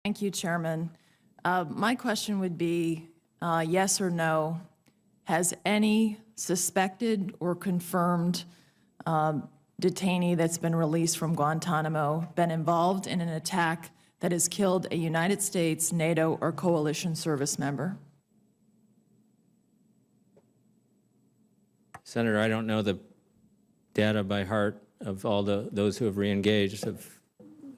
Thank you, Chairman. My question would be yes or no. Has any suspected or confirmed detainee that's been released from Guantanamo been involved in an attack that has killed a United States, NATO, or coalition service member? Senator, I don't know the data by heart of all those who have reengaged.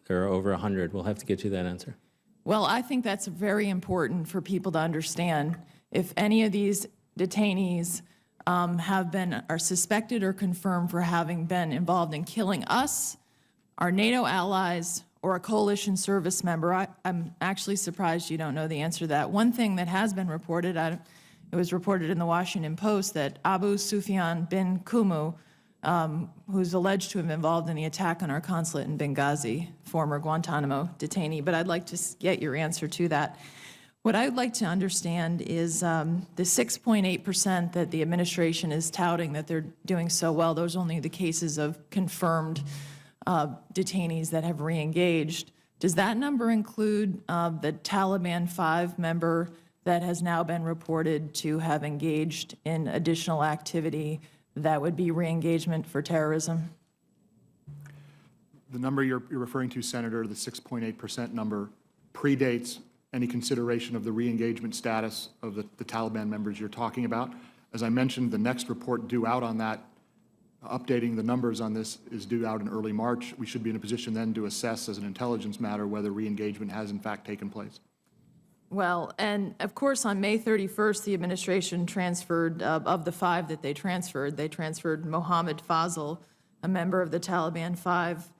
There are over 100. We'll have to get you that answer. Well, I think that's very important for people to understand. If any of these detainees are suspected or confirmed for having been involved in killing us, our NATO allies, or a coalition service member, I'm actually surprised you don't know the answer to that. One thing that has been reported, it was reported in the Washington Post that Abu Sufyan bin Kumu, who's alleged to have been involved in the attack on our consulate in Benghazi, former Guantanamo detainee, but I'd like to get your answer to that. What I'd like to understand is the 6.8% that the administration is touting that they're doing so well, those are only the cases of confirmed detainees that have reengaged. Does that number include the Taliban 5 member that has now been reported to have engaged in additional activity that would be re-engagement for terrorism? The number you're referring to, Senator, the 6.8% number, predates any consideration of the re-engagement status of the Taliban members you're talking about. As I mentioned, the next report due out on that, updating the numbers on this, is due out in early March. We should be in a position then to assess as an intelligence matter whether re-engagement has in fact taken place. Well, and of course, on May 31st, the administration transferred, of the 5 that they transferred Mohammed Fazl, a member of the Taliban 5.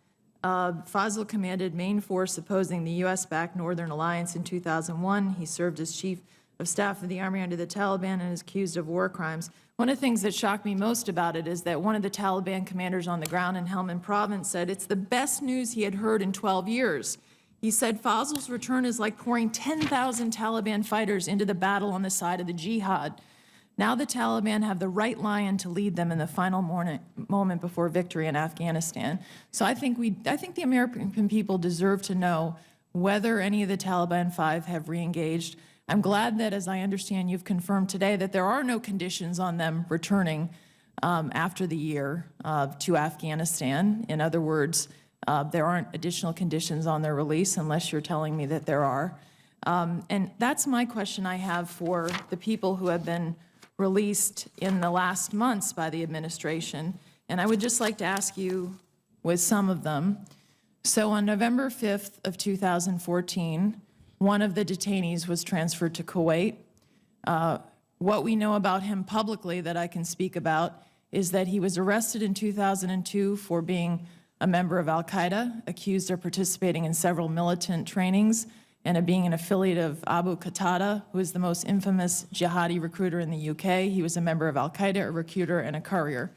Fazl commanded main force opposing the U.S.-backed Northern Alliance in 2001. He served as chief of staff of the army under the Taliban and is accused of war crimes. One of the things that shocked me most about it is that one of the Taliban commanders on the ground in Helmand province said it's the best news he had heard in 12 years. He said Fazl's return is like pouring 10,000 Taliban fighters into the battle on the side of the jihad. Now the Taliban have the right lion to lead them in the final moment before victory in Afghanistan. So I think the American people deserve to know whether any of the Taliban 5 have reengaged. I'm glad that, as I understand, you've confirmed today that there are no conditions on them returning after the year to Afghanistan. In other words, there aren't additional conditions on their release unless you're telling me that there are. And that's my question I have for the people who have been released in the last months by the administration. And I would just like to ask you with some of them. So on November 5th of 2014, one of the detainees was transferred to Kuwait. What we know about him publicly that I can speak about is that he was arrested in 2002 for being a member of al-Qaeda, accused of participating in several militant trainings, and of being an affiliate of Abu Qatada, who is the most infamous jihadi recruiter in the UK. He was a member of al-Qaeda, a recruiter, and a courier.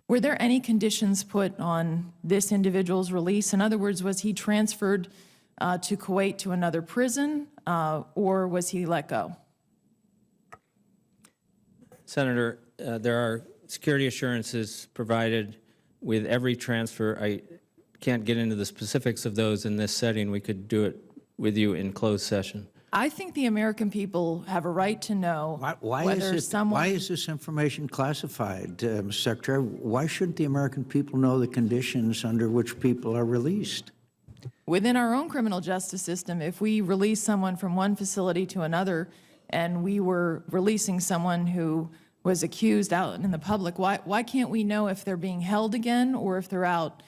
Were there any conditions put on this individual's release? In other words, was he transferred to Kuwait to another prison, or was he let go? Senator, there are security assurances provided with every transfer. I can't get into the specifics of those in this setting. We could do it with you in closed session. I think the American people have a right to know whether someone... Why is this information classified, Mr. Secretary? Why shouldn't the American people know the conditions under which people are released? Within our own criminal justice system, if we release someone from one facility to another and we were releasing someone who was accused out in the public, why can't we know if they're being held again or if they're out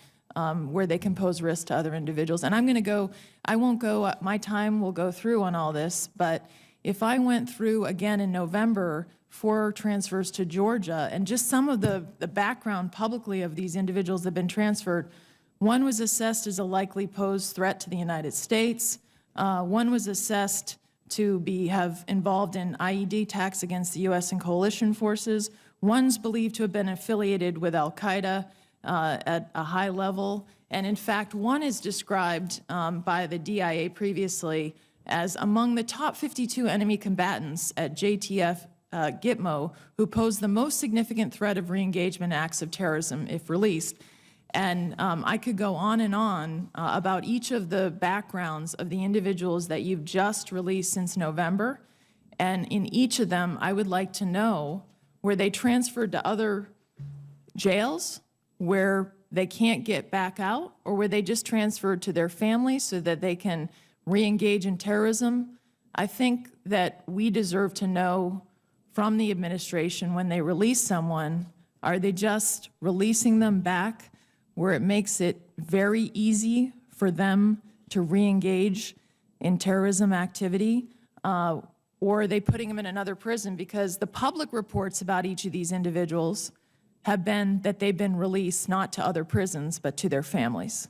where they can pose risk to other individuals? And I won't go, my time will go through on all this, but if I went through again in November 4 transfers to Georgia and just some of the background publicly of these individuals that have been transferred, one was assessed as a likely posed threat to the United States. One was assessed to have involved in IED attacks against the U.S. and coalition forces. One's believed to have been affiliated with al-Qaeda at a high level. And in fact, one is described by the DIA previously as among the top 52 enemy combatants at JTF Gitmo who pose the most significant threat of re-engagement acts of terrorism if released. And I could go on and on about each of the backgrounds of the individuals that you've just released since November. And in each of them, I would like to know, were they transferred to other jails where they can't get back out, or were they just transferred to their families so that they can re-engage in terrorism? I think that we deserve to know from the administration, when they release someone, are they just releasing them back where it makes it very easy for them to re-engage in terrorism activity, or are they putting them in another prison? Because the public reports about each of these individuals have been that they've been released not to other prisons, but to their families.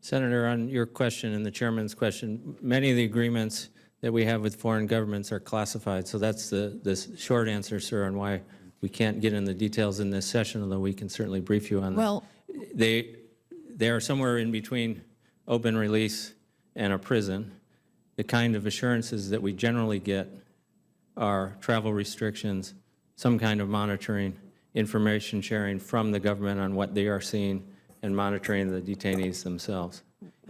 Senator, on your question and the chairman's question, many of the agreements that we have with foreign governments are classified. So that's the short answer, sir, on why we can't get in the details in this session, although we can certainly brief you on that. Well, They are somewhere in between open release and a prison. The kind of assurances that we generally get are travel restrictions, some kind of monitoring, information sharing from the government on what they are seeing, and monitoring the detainees themselves.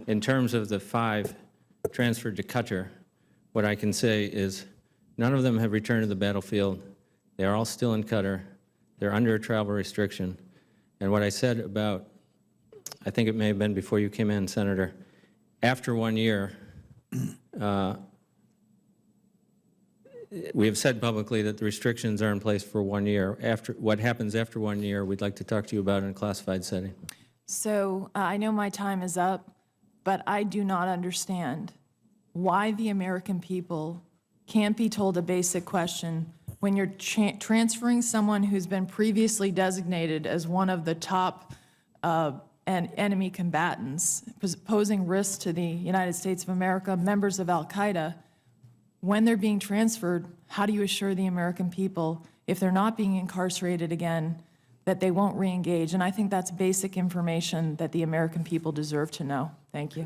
In terms of the 5 transferred to Qatar, what I can say is none of them have returned to the battlefield. They are all still in Qatar. They're under a travel restriction. And what I said about, I think it may have been before you came in, Senator, after 1 year, we have said publicly that the restrictions are in place for 1 year. After what happens after 1 year, we'd like to talk to you about in a classified setting. so I know my time is up, but I do not understand why the American people can't be told a basic question when you're transferring someone who's been previously designated as one of the top enemy combatants, posing risks to the United States of America, members of Al-Qaeda. When they're being transferred, how do you assure the American people, if they're not being incarcerated again, that they won't re-engage? And I think that's basic information that the American people deserve to know. Thank you.